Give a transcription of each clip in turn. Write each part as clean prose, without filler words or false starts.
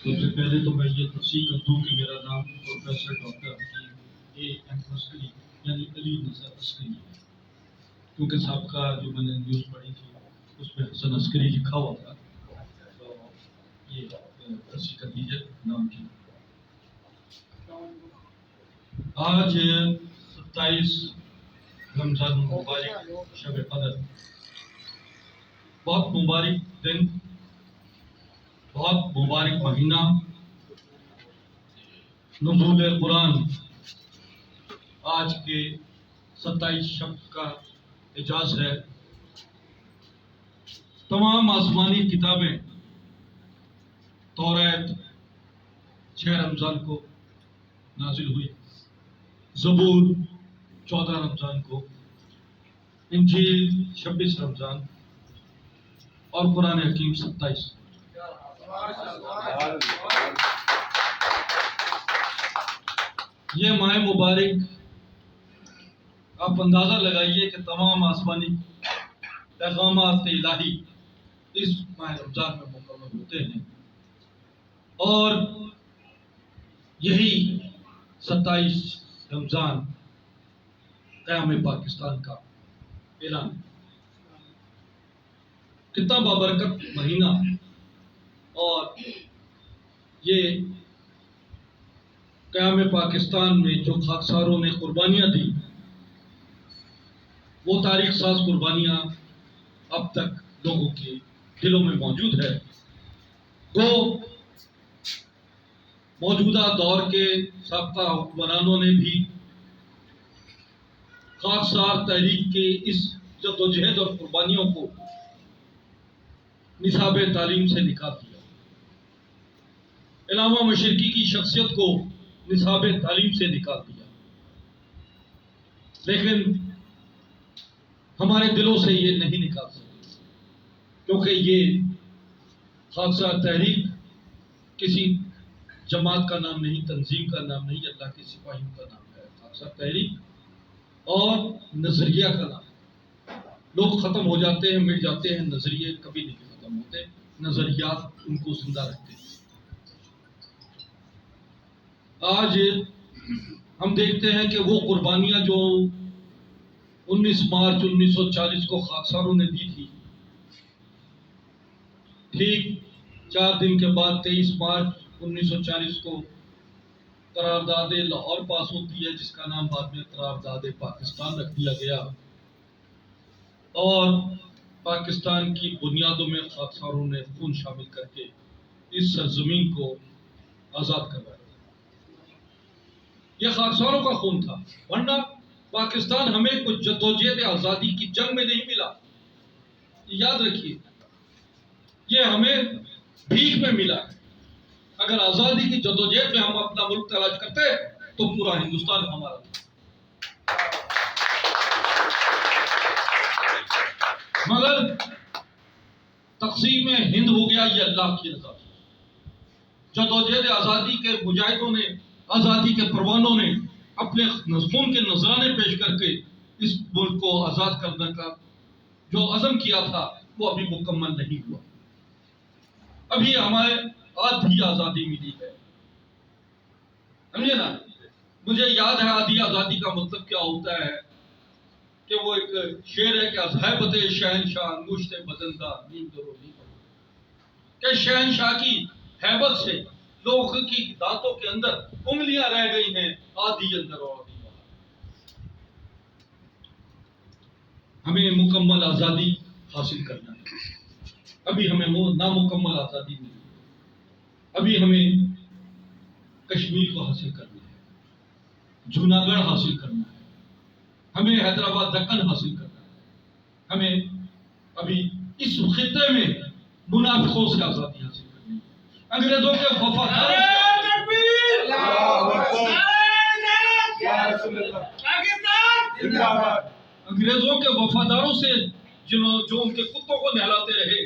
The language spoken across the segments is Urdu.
سب سے پہلے تو میں یہ تصدیق کر دوں کہ میرا نام پروفیسر ڈاکٹر حکیم اے ایم عسکری یعنی علی نصر عسکری ہے، کیونکہ سابقہ جو میں نے نیوز پڑھی تھی اس میں حسن عسکری لکھا ہوا تھا، تو یہ تصدیق کر دیجیے نام کی۔ آج 27 رمضان مبارک شب قدر، بہت مبارک دن، بہت مبارک مہینہ، نزول قرآن آج کے 27 شب کا اعجاز ہے۔ تمام آسمانی کتابیں توریت 6 رمضان کو نازل ہوئی، زبور 14 رمضان کو، انجیل 26 رمضان اور قرآن حکیم 27۔ یہ ماہ مبارک آپ اندازہ لگائیے کہ تمام آسمانی پیغامات الہی اس ماہ رمضان میں مکمل ہوتے ہیں، اور یہی 27 رمضان قیام پاکستان کا اعلان۔ کتنا بابرکت مہینہ، اور یہ قیام پاکستان میں جو خاکساروں نے قربانیاں دی، وہ تاریخ ساز قربانیاں اب تک لوگوں کے دلوں میں موجود ہے۔ وہ موجودہ دور کے سابقہ حکمرانوں نے بھی خاکسار تحریک کے اس جدوجہد اور قربانیوں کو نصاب تعلیم سے نکال دیا۔ علامہ مشرقی کی شخصیت کو نصاب تعلیم سے نکال دیا، لیکن ہمارے دلوں سے یہ نہیں نکال سکتے، کیونکہ یہ خاکسار تحریک کسی جماعت کا نام نہیں، تنظیم کا نام نہیں، اللہ کے سپاہیوں کا نام ہے۔ خاکسار تحریک اور نظریہ کا نام ہے۔ لوگ ختم ہو جاتے ہیں، مٹ جاتے ہیں، نظریے کبھی نہیں ختم ہوتے، نظریات ان کو زندہ رکھتے ہیں۔ آج ہم دیکھتے ہیں کہ وہ قربانیاں جو 19 مارچ 1940 کو خاکساروں نے دی تھی، ٹھیک 4 دن کے بعد 23 مارچ 1940 کو قرارداد لاہور پاس ہوتی ہے، جس کا نام بعد میں قرارداد پاکستان رکھ دیا گیا، اور پاکستان کی بنیادوں میں خاکساروں نے خون شامل کر کے اس سرزمین کو آزاد کروایا۔ یہ خاکساروں کا خون تھا، ورنہ پاکستان ہمیں کچھ جدوجہد آزادی کی جنگ میں نہیں ملا، یاد رکھیے، یہ ہمیں بھیک میں ملا ہے۔ اگر آزادی کی جدوجہد میں ہم اپنا ملک تلاش کرتے تو پورا ہندوستان ہمارا تھا، مگر تقسیم ہند ہو گیا، یہ اللہ کی رضا۔ جدوجہد آزادی کے مجاہدوں نے، آزادی کے پروانوں نے اپنے خون کے نذرانے پیش کر کے اس ملک کو آزاد کرنے کا جو عزم کیا تھا وہ ابھی مکمل نہیں ہوا۔ ابھی ہمارے آدھی آزادی ملی ہے، سمجھے نا؟ مجھے یاد ہے آدھی آزادی کا مطلب کیا ہوتا ہے، کہ وہ ایک شعر ہے کہ از ہیبت شہنشاہ انگشت بدندہ نیم درو، کہ شہنشاہ کی ہیبت سے لوگوں کی دانتوں کے اندر انگلیاں رہ گئی ہیں، آدھی اندر اور آدھی باہر۔ ہمیں مکمل آزادی حاصل کرنا ہے، ابھی ہمیں وہ نامکمل آزادی ملی، ابھی ہمیں کشمیر کو حاصل کرنا ہے، جوناگڑھ حاصل کرنا ہے، ہمیں حیدرآباد دکن حاصل کرنا ہے، ہمیں ابھی اس خطے میں منافقوں سے آزادی حاصل کرنی ہے، انگریزوں کے وفاداروں سے انگریزوں کے وفاداروں سے جو ان کے کتوں کو نہلاتے رہے،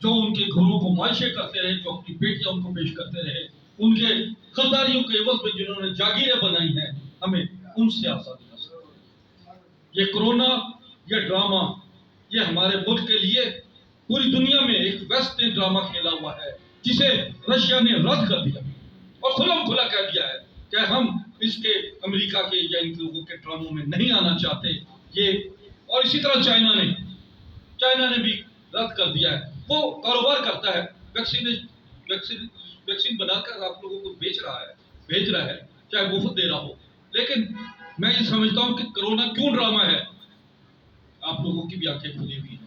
جو ان کے گھروں کو معائشے کرتے رہے، جو اپنی بیٹیاں ان کو پیش کرتے رہے، ان کے غداریوں کے عوض میں جنہوں نے جاگیریں بنائی ہیں، ہمیں ان سے آزادی حاصل کرنی ہے۔ یہ کرونا، یہ ڈرامہ، یہ ہمارے ملک کے لیے پوری دنیا میں ایک ویسٹ نے ڈرامہ کھیلا ہوا ہے جسے رشیا نے رد کر دیا اور کھلم کھلا کہہ دیا ہے کہ ہم اس کے امریکہ کے یا ان لوگوں کے ڈراموں میں نہیں آنا چاہتے یہ. اور اسی طرح چائنا نے بھی رد کر دیا ہے. وہ کاروبار کرتا ہے ویکسین بنا کر آپ لوگوں کو بھیج رہا ہے چاہے مفت دے رہا ہو. لیکن میں یہ سمجھتا ہوں کہ کرونا کیوں ڈرامہ ہے. آپ لوگوں کی بھی آنکھیں کھلی ہوئی ہیں.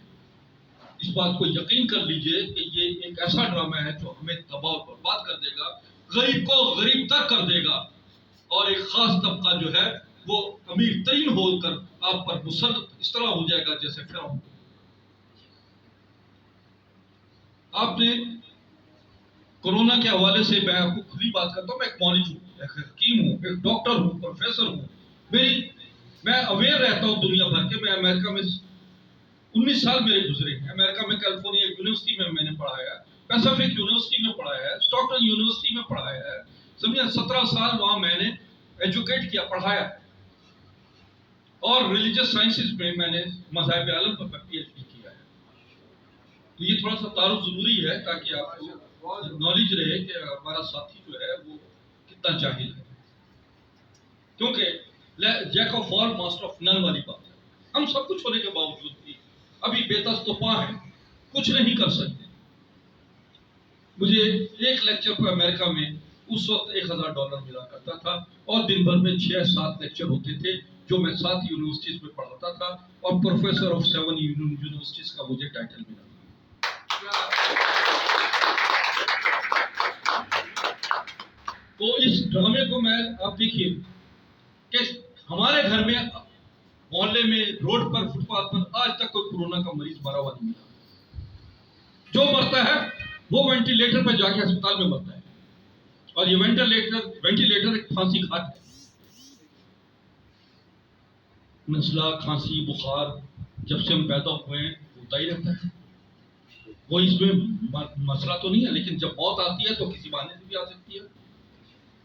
اس بات کو یقین کر لیجئے کہ یہ ایک ایسا ڈرامہ ہے جو ہمیں تباہ اور برباد کر دے گا, غریب کو غریب تک کر دے گا, اور ایک خاص طبقہ جو ہے وہ امیر ترین ہو کر آپ پر مسلط اس طرح ہو جائے گا جیسے فرعون. آپ نے کورونا کے حوالے سے میں آپ کو کھلی بات کرتا ہوں. میں ایک مالج ہوں, ایک حکیم ہوں, ایک ڈاکٹر ہوں, پروفیسر ہوں. میں اویئر رہتا ہوں دنیا بھر کے. میں امریکہ میں 19 سال میرے گزرے ہیں. امریکہ میں کیلیفورنیا یونیورسٹی میں نے پڑھایا ہے, پیسیفک یونیورسٹی میں پڑھایا ہے, اسٹاکٹن یونیورسٹی میں پڑھایا ہے. سمجھے 17 سال وہاں میں نے ایجوکیٹ کیا, پڑھایا. اور ریلیجس سائنسز میں نے مذاہب عالم پر پی ایچ ڈی کیا ہے. تو یہ تھوڑا سا تعارف ضروری ہے تاکہ آپ کو نالج رہے کہ ہمارا ساتھی جو ہے وہ کتنا جاہل ہے. کیونکہ Jack of all master of none والی بات ہے. ہم سب کچھ ہونے کے باوجود بھی ابھی بے دست و پا ہیں, کچھ نہیں کر سکتے. مجھے ایک لیکچر پر امریکہ میں اس وقت $1000 ملا کرتا تھا, اور دن بھر میں 6-7 لیکچر ہوتے تھے جو میں 7 یونیورسٹیز میں پڑھاتا تھا, اور پروفیسر آف 7 یونیورسٹیز کا مجھے ٹائٹل ملا. تو اس ڈرامے کو میں آپ دیکھیے کہ ہمارے گھر میں, محلے میں, روڈ پر, فٹ پاتھ پر آج تک کوئی کورونا کا مریض مرا ہوا نہیں ملا. جو مرتا ہے وہ وینٹیلیٹر پہ جا کے ہسپتال میں مرتا ہے, اور یہ وینٹیلیٹر ایک پھانسی گھاٹ ہے. نزلہ, کھانسی, بخار جب سے ہم پیدا ہوئے ہیں ہوتا ہی رہتا ہے. وہ اس میں مسئلہ تو نہیں ہے, لیکن جب موت آتی ہے تو کسی بہانے سے بھی آ سکتی ہے.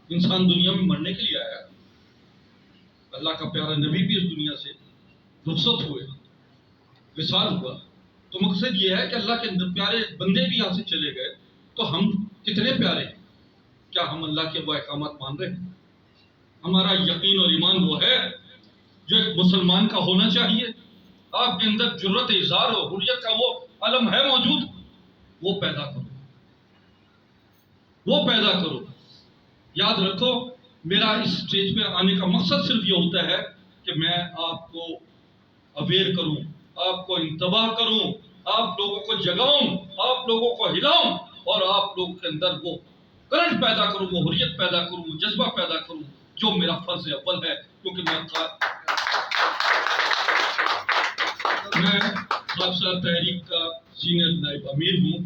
انسان دنیا میں مرنے کے لیے آیا. اللہ کا پیارا نبی بھی اس دنیا سے رخصت ہوئے, وصال ہوا. تو مقصد یہ ہے کہ اللہ کے پیارے بندے بھی یہاں سے چلے گئے, تو ہم کتنے پیارے ہیں. کیا ہم اللہ کے وہ احکامات مان رہے ہیں؟ ہمارا یقین اور ایمان وہ ہے جو ایک مسلمان کا ہونا چاہیے. آپ کے اندر جرت اظہار و حریت کا وہ علم ہے موجود, وہ پیدا کرو, وہ پیدا کرو. یاد رکھو, میرا اس سٹیج پہ آنے کا مقصد صرف یہ ہوتا ہے کہ میں آپ کو اویئر کروں, آپ کو انتباہ کروں, آپ لوگوں کو جگاؤں, آپ لوگوں کو ہلاؤں, اور آپ لوگوں کے اندر وہ کرنٹ پیدا کروں, وہ حریت پیدا کروں, وہ جذبہ پیدا کروں جو میرا فرض اول ہے. کیونکہ میں خاکسار تحریک کا سینئر نائب امیر ہوں,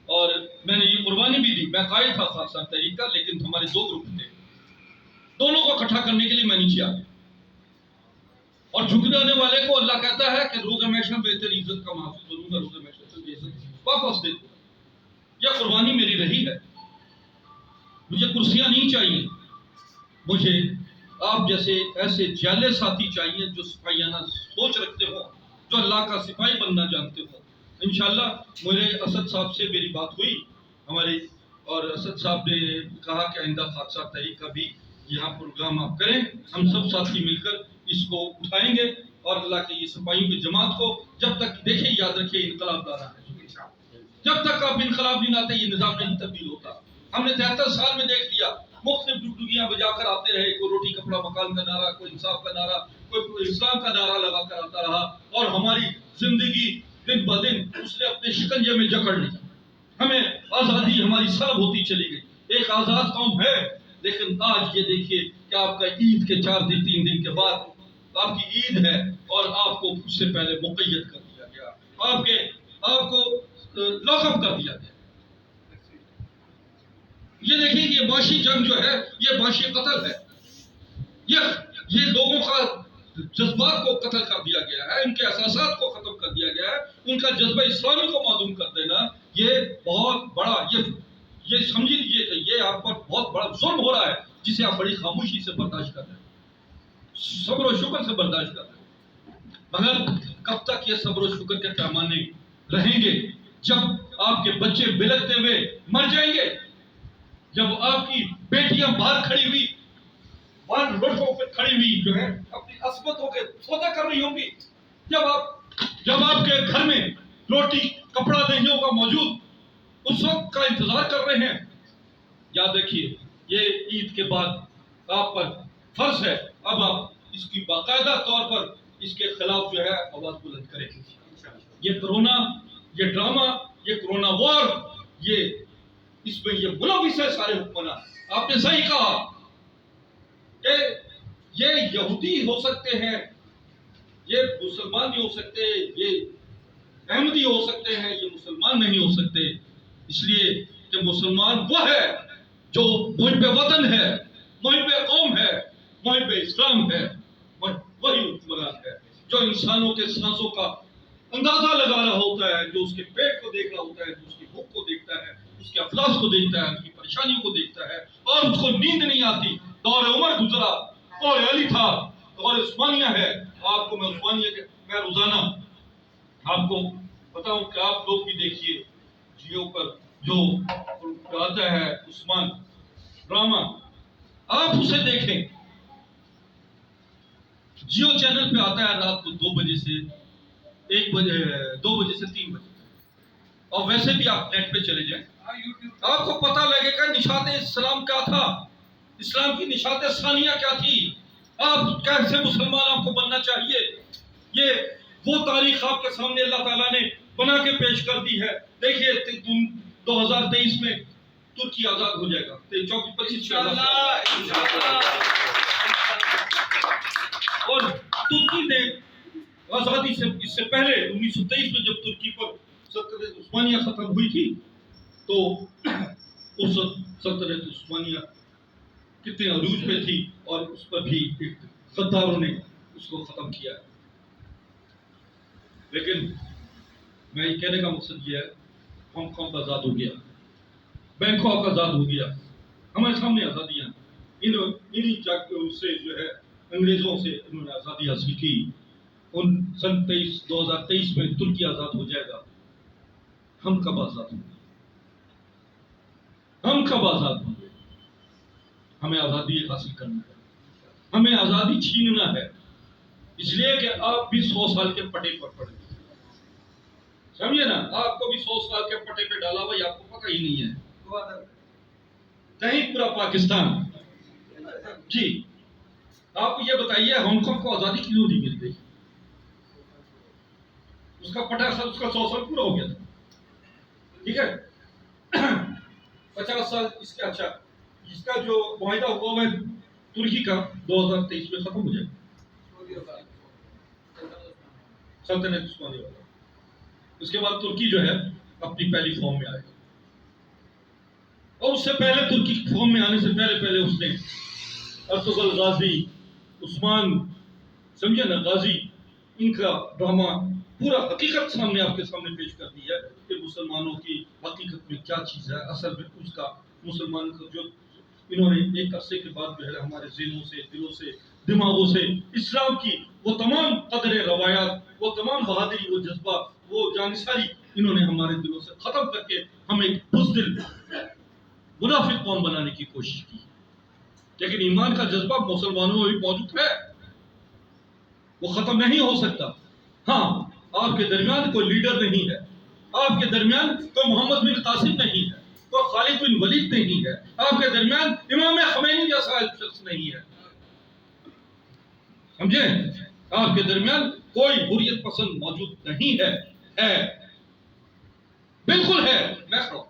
اور میں نے یہ قربانی بھی دی. میں قائد تھا خاکسار تحریک کا, لیکن ہمارے 2 گروپ تھے, دونوں کو اکٹھا کرنے کے لیے میں نیچے آ گیا. اور جھکنے آنے والے کو اللہ کہتا ہے کہ روز ہمیشہ بہتر عزت کا محافظ بنوں گا, روز ہمیشہ تجھے عزت واپس دے دوں. یہ قربانی میری رہی ہے. مجھے کرسیاں نہیں چاہیے, مجھے آپ جیسے ایسے جالے ساتھی چاہیے جو سپاہیانہ سوچ رکھتے ہو, جو اللہ کا سپاہی بننا جانتے ہو. انشاءاللہ میرے اسد صاحب سے میری بات ہوئی ہمارے, اور اسد صاحب نے کہا کہ آئندہ خاکسار تحریک کا بھی یہاں پروگرام آپ کریں, ہم سب ساتھی مل کر اس کو اٹھائیں گے, اور اللہ کے یہ سپاہیوں کی جماعت کو جب تک دیکھیں, یاد رکھیں انقلاب لانا ہے. جب تک آپ انقلاب نہیں لاتے یہ نظام نہیں تبدیل ہوتا. ہم نے 73 سال میں دیکھ لیا, مختلف ڈگڈگیاں بجا کر آتے رہے, کوئی روٹی کپڑا مکان کا نعرہ, کوئی انصاف کا نعرہ, کوئی اسلام کا نعرہ لگا کر آتا رہا, اور ہماری زندگی دن بدن اس نے اپنے شکنجے میں جکڑ لی. ہمیں آزادی ہماری سلب ہوتی چلی گئی. ایک آزاد قوم ہے, لیکن آج یہ دیکھیے کہ آپ کا عید کے 4 دن 3 دن کے بعد آپ کی عید ہے, اور آپ کو اس سے پہلے مقید کر دیا گیا, آپ کو لاک اپ کر دیا گیا. یہ دیکھیں کہ یہ معاشی جنگ جو ہے یہ معاشی قتل ہے. یہ لوگوں کا جذبات کو قتل کر دیا گیا ہے, ان کے احساسات کو ختم کر دیا گیا ہے, ان کا جذبہ اسلامی کو معدوم کر دینا, یہ بہت بڑا, یہ سمجھ لیجیے کہ یہ آپ پر بہت بڑا ظلم ہو رہا ہے, جسے آپ بڑی خاموشی سے برداشت کر رہے ہیں, صبر و شکر سے برداشت کر رہے ہیں. مگر کب تک یہ صبر و شکر کے پیمانے رہیں گے جب آپ کے بچے بلکتے ہوئے مر جائیں گے، جب آپ کی بیٹیاں باہر کھڑی ہوئی باہر روڈوں پہ کھڑی ہوئی جو ہے اپنی عصمتوں کے سودا کر رہی ہوں گی، جب آپ کے گھر میں روٹی کپڑا نہیں ہوگا موجود، اس وقت کا انتظار کر رہے ہیں. یاد رکھیے یہ عید کے بعد آپ پر فرض ہے، اب آپ اس کی باقاعدہ طور پر اس کے خلاف جو ہے آواز بلند کریں. یہ کرونا، یہ ڈرامہ، یہ کرونا وار، یہ اس میں یہ ملوث ہے سارے حکمران. آپ نے صحیح کہا کہ یہ یہودی ہو سکتے ہیں، یہ مسلمان بھی ہو سکتے ہیں، یہ احمدی ہو سکتے ہیں، یہ مسلمان نہیں ہو سکتے، اس لیے کہ مسلمان وہ ہے جو محب وطن ہے، محب قوم ہے، محب اسلام ہے، وہی حکمران ہے جو انسانوں کے سانسوں کا اندازہ لگا رہا ہوتا ہے، جو اس کے پیٹ کو دیکھ رہا ہوتا ہے، جو اس کی بھوک کو دیکھتا ہے، اس کے افلاس کو دیکھتا ہے، اس کی پریشانیوں کو دیکھتا ہے، اور اس کو نیند نہیں آتی. دور عمر گزرا، دور علی تھا، دور عثمانیہ ہے. آپ کو میں عثمانیہ کے میں روزانہ آپ کو بتاؤں کہ آپ لوگ بھی دیکھیے جیو پر جو آتا ہے عثمان ڈرامہ، آپ اسے دیکھیں. جیو چینل پہ آتا ہے رات کو 2 بجے سے 1 بجے 2 بجے سے 3 بجے، اور ویسے بھی آپ نیٹ پہ چلے جائیں آپ کو پتہ لگے گا نشاط اسلام کیا تھا، اسلام کی نشاط ثانیہ کیا تھی، آپ کیسے مسلمان آپ کو بننا چاہیے. یہ وہ تاریخ آپ کے سامنے اللہ تعالیٰ نے بنا کے پیش کر دی ہے. دیکھیے 2023 میں ترکی آزاد ہو جائے گا، 24-25 اور ترکی نے آزادی سے اس سے پہلے 1923 میں جب ترکی پر سلطنت عثمانیہ ختم ہوئی تھی تو اس سلطنت عثمانیہ کتنے عروج میں تھی، اور اس پر بھی غداروں نے اس کو ختم کیا ہے. لیکن میں یہ کہنے کا مقصد یہ ہے ہانگ کانگ آزاد ہو گیا، بینکاک آزاد ہو گیا، ہمارے سامنے آزادیاں انہی سے جو ہے انگریزوں سے انہوں نے آزادی حاصل کی. سن 2023 میں ترکی آزاد ہو جائے گا. ہم کب آزاد ہوں گے؟ ہم کب آزاد ہوں گے؟ ہمیں آزادی حاصل کرنا ہے، ہمیں آزادی چھیننا ہے. اس لیے کہ آپ بھی 100 سال کے پٹے پر پڑے، سمجھے نا، آپ کو بھی 100 سال کے پٹے پہ ڈالا ہوا، آپ کو پتہ ہی نہیں ہے. کہیں پورا پاکستان. جی آپ یہ بتائیے ہانگ کانگ کو آزادی کیوں نہیں مل گئی؟ اس کا پٹا اس کا 100 سال پورا ہو گیا تھا، ٹھیک ہے، 50 سال اس کا. اچھا اس کا جو معاہدہ ہوا ہے ترکی کا 2023 میں ختم ہو جائے گا، سلطنت عثمانیہ والا. اس کے بعد ترکی جو ہے اپنی پہلی فارم میں آئے گا، اور اس سے پہلے ترکی فارم میں آنے سے پہلے اس نے ارطغرل غازی، عثمان، سمجھے نا، غازی، ان کا ڈرامہ پورا حقیقت سامنے آپ کے سامنے پیش کر دی ہے کہ مسلمانوں کی حقیقت میں کیا چیز ہے. اصل میں اس کا مسلمان کو جو انہوں نے ایک عرصے کے بعد جو ہے ہمارے ذہنوں سے، دلوں سے، دماغوں سے اسلام کی وہ تمام قدریں، روایات، وہ تمام بہادری، وہ جذبہ، وہ جانساری انہوں نے ہمارے دلوں سے ختم کر کے ہمیں بزدل منافق قوم بنانے کی کوشش کی. لیکن ایمان کا جذبہ مسلمانوں میں بھی موجود ہے، وہ ختم نہیں ہو سکتا. ہاں آپ کے درمیان کوئی لیڈر نہیں ہے، آپ کے درمیان کوئی محمد بن قاسم نہیں ہے، کوئی خالد بن ولید نہیں ہے، آپ کے درمیان امام خمینی جیسا شخص نہیں ہے، سمجھے؟ آپ کے درمیان کوئی حریت پسند موجود نہیں ہے. بالکل ہے، میں کہوں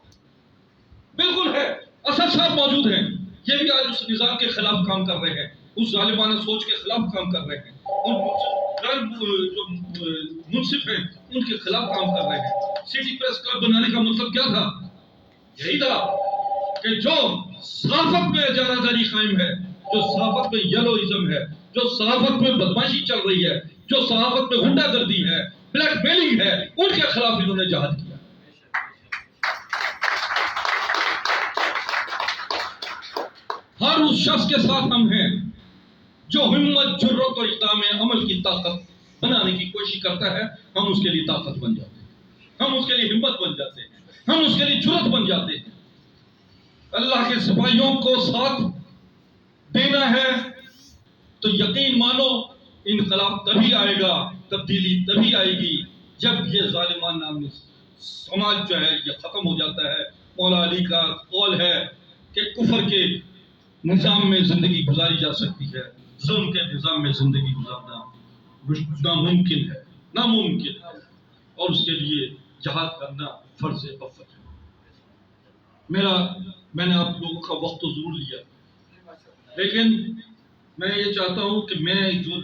بالکل ہے. اسد صاحب موجود ہیں، یہ بھی آج اس نظام کے خلاف کام کر رہے ہیں، اس ظالمانہ سوچ کے خلاف کام کر رہے ہیں، جو منصف ہیں ان کے خلاف کام کر رہے ہیں. سٹی پریس کلب بنانے کا مطلب کیا تھا؟ یہی تھا کہ جو صحافت میں اجارہ داری قائم ہے، جو صحافت میں یلوئزم ہے، جو صحافت میں بدماشی چل رہی ہے، جو صحافت میں ہنڈا گردی ہے، بلیک میلنگ ہے، ان کے خلاف انہوں نے جہاد کیا. ہر اس شخص کے ساتھ ہم ہیں جو ہمت، جرات اور اقدام عمل کی طاقت بنانے کی کوشش کرتا ہے، ہم اس کے لیے طاقت بن جاتے ہیں. ہم اس کے لیے ہمت بن جاتے ہیں, ہم اس کے لیے جرأت بن جاتے ہیں. اللہ کے سپاہیوں کو ساتھ دینا ہے تو یقین مانو انقلاب تبھی آئے گا, تبدیلی تبھی آئے گی جب یہ ظالمانہ سماج جو ہے یہ ختم ہو جاتا ہے. مولا علی کا قول ہے کہ کفر کے نظام میں زندگی گزاری جا سکتی ہے, ظلم کے نظام میں زندگی گزارنا ناممکن ہے, ناممکن ہے, اور اس کے لیے جہاد کرنا فرض اول ہے. میں نے آپ لوگوں کا وقت تو ضرور لیا, لیکن میں یہ چاہتا ہوں کہ میں جو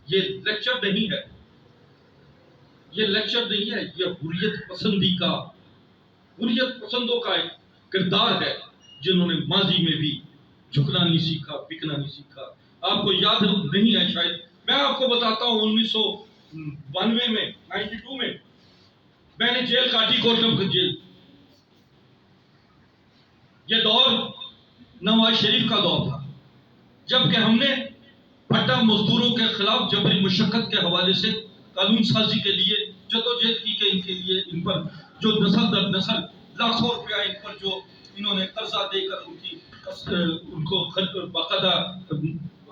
یہ لیکچر نہیں ہے, یہ لیکچر نہیں ہے, یہ حریت پسندوں کا ایک کردار ہے جنہوں نے ماضی میں بھی جھکنا نہیں سیکھا, بکنا نہیں سیکھا. آپ کو یاد نہیں ہے شاید, میں آپ کو بتاتا ہوں 1992 میں 92 میں نے جیل کاٹی, کوٹلم کی جیل. یہ دور نواز شریف کا دور تھا جبکہ ہم نے بھٹا مزدوروں کے خلاف جبری مشقت کے حوالے سے قانون سازی کے لیے جدوجہد کی کہ ان کے لیے ان پر جو نسل در نسل لاکھوں روپیہ ان پر جو انہوں نے قرضہ دے کر ان کو باقاعدہ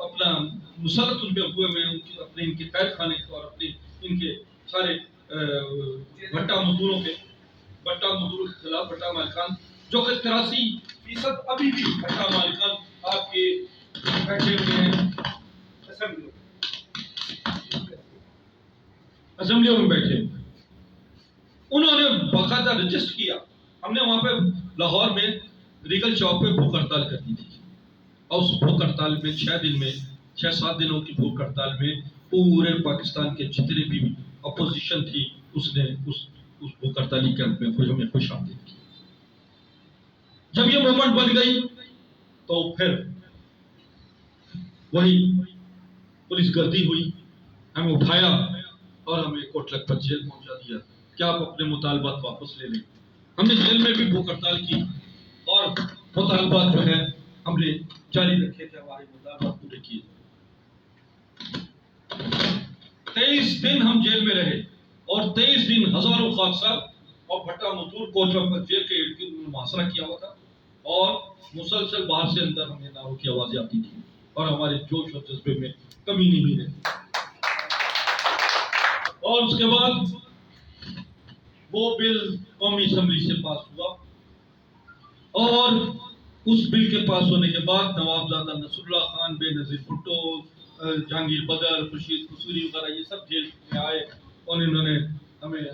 اپنا مسلط ان پہ ہوئے میں اپنے ان کے قید خانے اور اپنے ان کے سارے بھٹا مزدوروں کے خلاف بھٹا مالکان جو کہ 83% ابھی بھی بھٹا مالکان آپ کے بیٹھے ہوئے ہیں اسمبلیوں میں بیٹھے, انہوں نے باقاعدہ رجسٹر کیا. ہم نے وہاں پہ لاہور میں ریگل چوک پہ بھوک ہڑتال کر دی تھی, اور اس بھوک ہڑتال میں 6-7 دنوں کی بھوک ہڑتال میں پورے پاکستان کے جتنے بھی اپوزیشن تھی اس نے اس بھوک ہڑتالی کیمپ میں ہمیں خوش آمدید کی. جب یہ موومنٹ بن گئی تو پھر وہی پولیس گردی ہوئی, ہمیں اٹھایا اور ہمیں کوٹ لکھپت جیل پہنچا دیا کہ آپ اپنے مطالبات واپس لے لیں. ہم نے جیل میں بھی بھوک ہڑتال کی اور مطالبات جو ہے ہم نے جاری رکھے تھے, ہمارے مطالبات پورے کیے. 23 دن ہم جیل میں رہے اور 23 دن ہزاروں خاکسار اور بھٹا مزدور کوٹ لکھپت جیل کے ارد گرد محاصرہ کیا ہوا تھا, اور مسلسل باہر سے اندر ہمیں نعروں کی آوازیں آتی تھی اور ہمارے جوش اور جذبے میں کمی نہیں رہی. اور اس کے بعد وہ بل قومی اسمبلی سے پاس ہوا, اور اس بل کے پاس ہونے کے بعد نوابزادہ نصر اللہ خان, بے نظیر بھٹو, جہانگیر بدر, خورشید قصوری وغیرہ یہ سب جیل میں آئے اور انہوں نے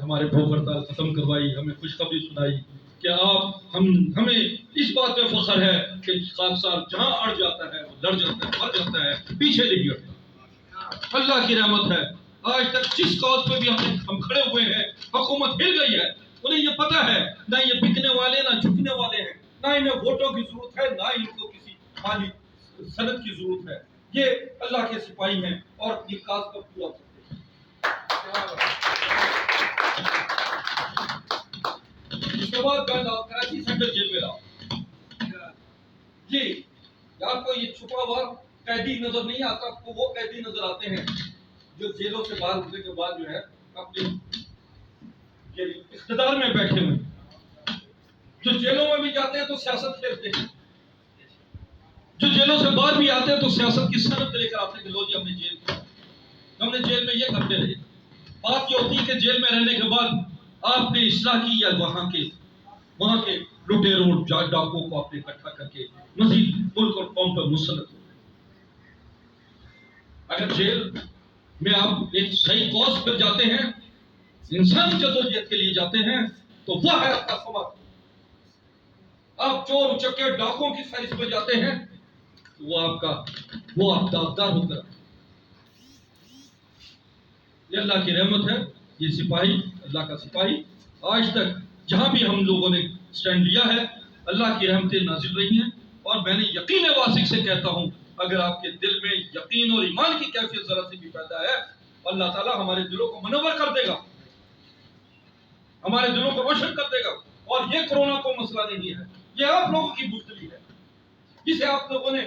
ہمارے بھوک ہڑتال ختم کروائی, ہمیں خوشخبری سنائی کہ آپ ہمیں اس بات پہ فخر ہے کہ خاکسار جہاں اڑ جاتا ہے وہ لڑ جاتا ہے, مر جاتا ہے, پیچھے نہیں ہٹتا. اللہ کی رحمت ہے, آج تک جس کاز پہ بھی ہم کھڑے ہوئے ہیں حکومت ہل گئی ہے. انہیں یہ پتا ہے نہ یہ بکنے والے نہ جھکنے والے ہیں, نہ انہیں ووٹوں کی ضرورت ہے, نہ ان کو کسی مالی صنعت کی ضرورت ہے. یہ اللہ کے سپاہی ہیں اور اپنی کاز کو پورا کرتے ہیں. اس کے بعد میں کراچی سینٹرل جیل میں رہا. جی آپ کو یہ چھپا ہوا قیدی نظر نہیں آتا, آپ کو وہ قیدی نظر آتے ہیں جو جیلوں سے باہر ہونے کے بعد جو ہے اپنے اقتدار میں بیٹھے ہوئے, جو جیلوں میں بھی جاتے ہیں تو سیاست کھیلتے ہیں, جو جیلوں سے باہر بھی آتے ہیں تو سیاست کی صنعت لے کر آتے ہیں کہ لو جی ہم نے جیل میں یہ کرتے رہے. بات یہ ہوتی ہے کہ جیل میں رہنے کے بعد آپ نے اصلاح کی یا وہاں کے لٹیروں ڈاکوں کو آپ نے اکٹھا کر کے مزید ملک اور قوم پر مسلط ہو. اگر جیل میں آپ ایک صحیح کاز پر جاتے ہیں, انسانی جدوجہد کے لیے جاتے ہیں, تو وہ ہے آپ کا سبق. آپ چور چکے ڈاکوں کی فہرست میں جاتے ہیں تو وہ آپ داغدار ہو کر. یہ اللہ کی رحمت ہے, یہ سپاہی اللہ کا سپاہی آج تک جہاں بھی ہم لوگوں نے سٹینڈ لیا ہے اللہ کی رحمتیں نازل رہی ہیں. اور میں نے یقین واثق سے کہتا ہوں اگر آپ کے دل میں یقین اور ایمان کی کیفیت ذرا سے بھی پیدا ہے, اللہ تعالیٰ ہمارے دلوں کو منور کر دے گا, ہمارے دلوں کو روشن کر دے گا. اور یہ کرونا کو مسئلہ نہیں ہے, یہ آپ لوگوں کی بزدلی ہے جسے آپ لوگوں نے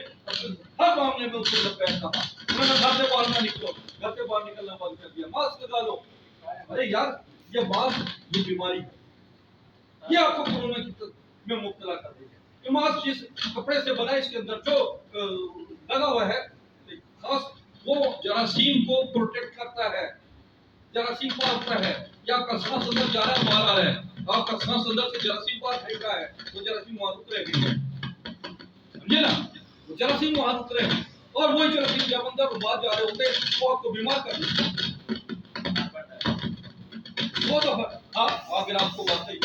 ہر معاملے میں اس کو لبیک کہا. انہوں نے گھر سے باہر نہ نکلو, گھر سے باہر نکلنا بند کر دیا, ماسک لگا لو. ارے یار یہ ماسک یہ بیماری ہے, یہ آپ کو کورونا میں مبتلا کر دیں گے. ماسک جس کپڑے سے بنا اس کے اندر جو لگا ہوا ہے خاص وہ جراثیم کو پروٹیکٹ کرتا ہے, جراثیم کو آتا ہے. یا آپ کا سانس اندر جا رہا ہے مارا ہے, آپ کا سانس اندر سے جراثیم باہر پھینک رہا ہے, وہ جراثیم وہاں اترے گی, سمجھے نا, وہ جراثیم وہاں اترے ہیں اور وہی جراثیم جب اندر بعد جا رہے ہوتے ہیں وہ آپ کو بیمار کر دیتے ہیں. وہ تو ہاں اگر آپ کو واقعی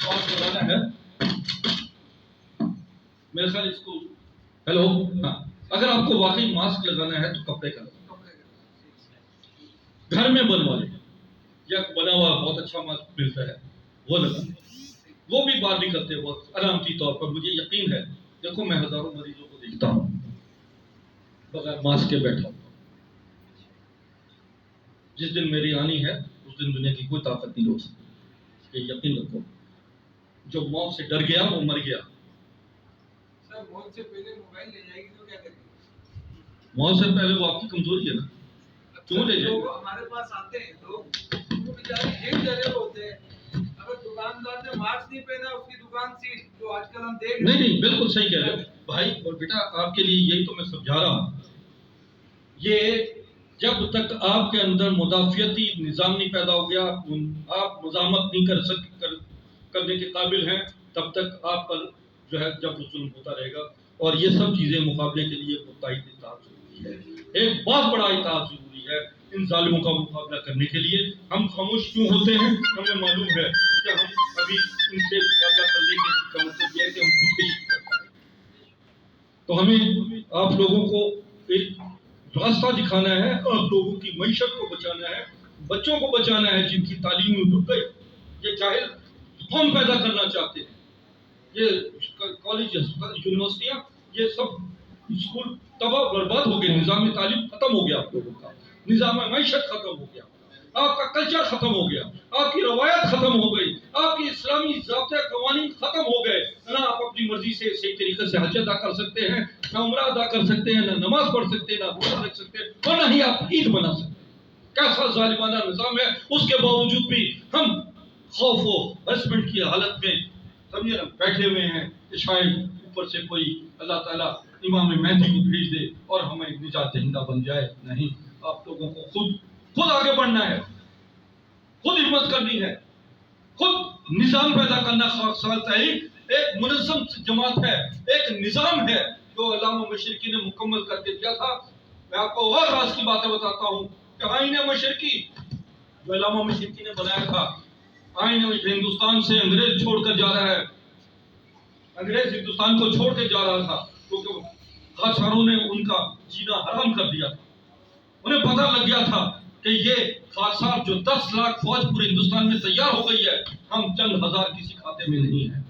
ماسک لگانا ہے, میرے خیال اس کو ہیلو ہاں, اگر آپ کو واقعی ماسک لگانا ہے تو کپڑے کا گھر میں بنوا لیں, یا بنا ہوا بہت اچھا ماسک ملتا ہے وہ لگا لیں, وہ بھی بات نہیں کرتے بہت علامتی طور پر. مجھے یقین ہے, دیکھو میں ہزاروں مریضوں کو دیکھتا ہوں بغیر ماسک کے بیٹھا ہوں. جس دن میری آنی ہے اس دن دنیا کی کوئی طاقت نہیں روک سکتی, یہ یقین رکھو. جو موت سے ڈر گیا وہ مر گیا. سر موت سے پہلے موبائل لے جائے گی تو کیا کریں گے؟ موت سے پہلے وہ آپ کی کمزوری ہے نا, کیوں لے جائے گا؟ ہمارے پاس آتے ہیں لوگ وہ بیچارے گر ڈرے ہوتے ہیں, اگر دکاندار نے ماسک نہیں پہنا اس کی دکان سی جو آج کل ہم دیکھ نہیں نہیں بالکل صحیح کہہ رہے ہو بھائی. اور بیٹا آپ کے لیے یہی تو میں سمجھا رہا ہوں, یہ جب تک آپ کے اندر مدافعتی نظام نہیں پیدا ہو گیا, آپ مزاحمت نہیں کرنے کے قابل ہیں, تب تک آپ پر جو ہے جب ظلم ہوتا رہے گا. اور یہ سب چیزیں مقابلے کے لیے متحد اتحاد ضروری ہے, ایک بہت بڑا اتحاد ضروری ہے ان ظالموں کا مقابلہ کرنے کے لیے. ہم خاموش کیوں ہوتے ہیں؟ ہمیں معلوم ہے کہ ہم ابھی ان سے مقابلہ کرنے کا مطلب یہ ہے کہ ہم خودکشی کرتے ہیں. تو ہمیں آپ لوگوں کو ایک راستہ دکھانا ہے, اور لوگوں کی معیشت کو بچانا ہے, بچوں کو بچانا ہے جن کی تعلیم میں ڈوب گئی. یہ جاہل قوم پیدا کرنا چاہتے ہیں, یہ کالج یونیورسٹیاں یہ سب اسکول تباہ برباد ہو گئے, نظام تعلیم ختم ہو گیا, آپ لوگوں کا نظام معیشت ختم ہو گیا, آپ کا کلچر ختم ہو گیا, آپ کی روایت ختم ہو گئی, آپ کی اسلامی ضابطے قوانین ختم ہو گئے. نہ آپ اپنی مرضی سے صحیح طریقے سے حج ادا کر سکتے ہیں, نہ عمرہ ادا کر سکتے ہیں, نہ نماز پڑھ سکتے ہیں, نہ روزہ رکھ سکتے ہیں, اور نہ ہی آپ عید بنا سکتے ہیں. کیسا ظالمانہ نظام ہے. اس کے باوجود بھی ہم خوف و ہرسمنٹ کی حالت میں سمجھے نا بیٹھے ہوئے ہیں کہ شاید اوپر سے کوئی اللہ تعالیٰ امام مہدی کو بھیج دے اور ہمیں نجات دہندہ بن جائے. نہیں, آپ لوگوں کو خود آگے بڑھنا ہے, خود ہمت کرنی ہے, خود نظام پیدا کرنا. ایک منظم جماعت ہے, ایک نظام ہے جو علامہ مشرقی نے مکمل کر کے دیا تھا. میں آپ کو اور راز کی باتیں بتاتا ہوں کہ آئین مشرقی جو علامہ مشرقی نے بنایا تھا, آئین ہندوستان سے انگریز چھوڑ کر جا رہا ہے, انگریز ہندوستان کو چھوڑ کے جا رہا تھا کیونکہ خاصاروں نے ان کا جینا حرام کر دیا تھا. انہیں پتہ لگ گیا تھا کہ یہ خاصار جو 10 لاکھ فوج پورے ہندوستان میں تیار ہو گئی ہے, ہم چند ہزار کسی کھاتے میں نہیں ہیں.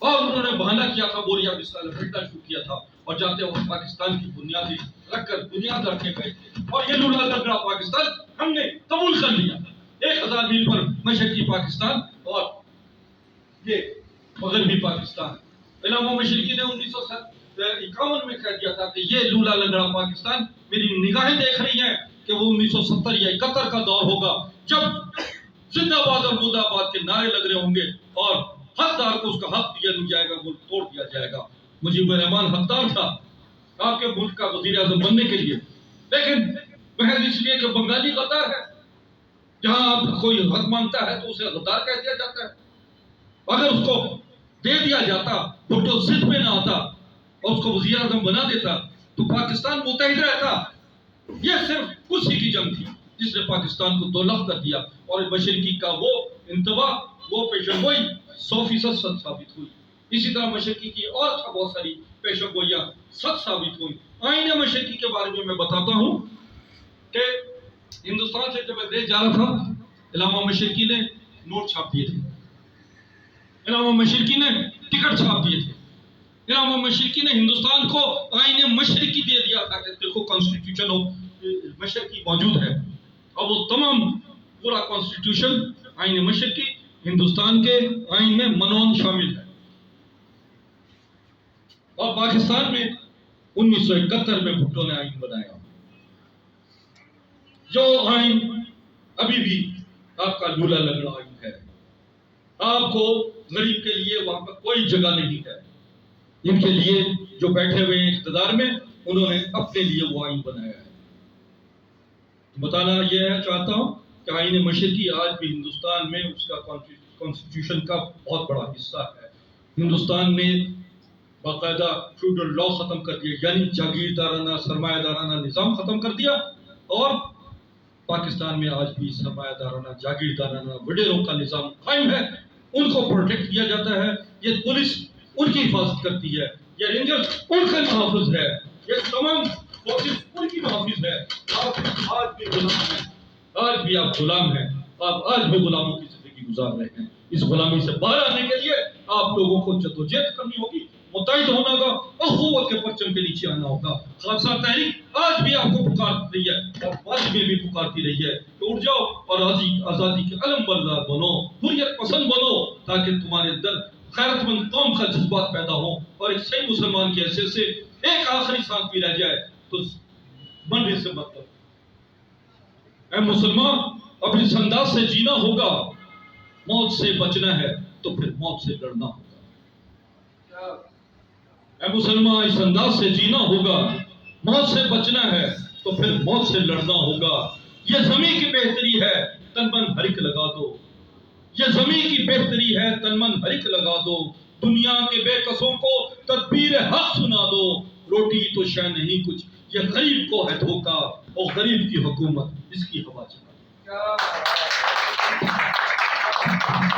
اور انہوں نے بہانہ کیا تھا, بوریا بستر لپیٹنا شروع کیا تھا, اور جاتے وقت پاکستان کی بنیادیں رکھ کر بنیاد رکھے گئے تھے. اور یہ لولا لنگڑا پاکستان ہم نے قبول کر لیا. 1000 میل پر مشرقی پاکستان اور یہ مغربی پاکستان. علامہ مشرقی نے 1951 میں کہہ دیا تھا کہ یہ لولا لنگڑا پاکستان میری نگاہیں دیکھ رہی ہیں کہ وہ 1970 یا 71 کا دور ہوگا جب زندہ باد اور مردہ باد کے نعرے لگ رہے ہوں گے اور حقدار کو اس کا حق دیا نہیں جائے گا, ملک توڑ دیا جائے گا. مجیب الرحمان حقدار تھا آپ کے ملک کا وزیر اعظم بننے کے لیے, لیکن محض اس لیے کہ بنگالی غدار ہے, جہاں آپ کوئی حق مانگتا ہے تو اسے غدار کہہ دیا جاتا ہے. اگر اس کو دے دیا جاتا, بھٹو ضد پہ نہ آتا اور اس کو وزیر اعظم بنا دیتا تو پاکستان متحد رہتا. یہ صرف کرسی کی جنگ تھی جس نے پاکستان کو 2 لخت کر دیا, اور مشرقی کا وہ انتباہ, وہ پیشن گوئی 100% سچ ثابت ہوئی. اسی طرح مشرقی کی اور بہت ساری پیشن گوئیاں سچ ثابت ہوئی. آئین مشرقی کے بارے میں بتاتا ہوں کہ ہندوستان سے جب انگریز جا رہا تھا, علامہ مشرقی نے نوٹ چھاپ دیے تھے, علامہ مشرقی نے ٹکٹ چھاپ دیے تھے, علامہ مشرقی نے ہندوستان کو آئین مشرقی دے دیا تھا کہ دیکھو کانسٹیٹیوشن مشرقی موجود ہے. اور وہ تمام پورا کانسٹیٹیوشن آئین مشرقی ہندوستان کے آئین میں منون شامل ہے. اور پاکستان میں 1971 میں بھٹو نے آئین بنایا, جو آئین ابھی بھی آپ کا لولا لنگڑا آئین ہے. آپ کو غریب کے لیے وہاں پر کوئی جگہ نہیں ہے. ان کے لیے جو بیٹھے ہوئے ہیں اقتدار میں, انہوں نے اپنے لیے وہ آئین بنایا ہے. بتانا یہ چاہتا ہوں کہ آئین مشرقی آج بھی ہندوستان میں اس کا کانسٹیٹیوشن کا بہت بڑا حصہ ہے. ہندوستان نے باقاعدہ فیوڈل لا ختم کر دیا, یعنی جاگیردارانہ سرمایہ دارانہ نظام ختم کر دیا, اور پاکستان میں آج بھی سرمایہ دارانہ جاگیردارانہ وڈیروں کا نظام قائم ہے. ان کو پروٹیکٹ کیا جاتا ہے. یہ پولیس ان کی حفاظت کرتی ہے, یہ رینجر ان کا محافظ ہے, یہ تمام فورسز ان کی محافظ ہے. آپ آج بھی غلام ہیں, آج بھی آپ غلام ہیں, آپ آج بھی غلاموں کی زندگی گزار رہے ہیں. اس غلامی سے باہر آنے کے لیے آپ لوگوں کو جدوجہد کرنی ہوگی, متحد ہونا ہوگا, اخوت کے پرچم کے نیچے آنا ہوگا. خالصہ تحریک آج بھی آپ کو پکارتی رہی ہے, اور بعد میں بھی پکارتی رہی ہے کہ اٹھ جاؤ اور آزادی کے علم بردار بنو, حریت پسند بنو, تاکہ تمہارے اندر غیرت مند قوم کا جذبات پیدا ہو, اور ایک صحیح مسلمان کی حیثیت سے ایک آخری سانس بھی رہ جائے تو مرنے سے مطلب. اے مسلمان, اپنی اس انداز سے جینا ہوگا. موت سے بچنا ہے تو پھر موت سے لڑنا ہوگا. اے مسلمان, اس انداز سے جینا ہوگا. موت سے بچنا ہے تو پھر موت سے لڑنا ہوگا. یہ زمین کی بہتری ہے, تن من ہرک لگا دو. یہ زمین کی بہتری ہے, تن من ہرک لگا دو. دنیا کے بے کسوں کو تدبیر حق سنا دو. روٹی تو شے نہیں کچھ, یہ غریب کو ہے دھوکا, اور غریب کی حکومت اس کی ہوا چلا دو.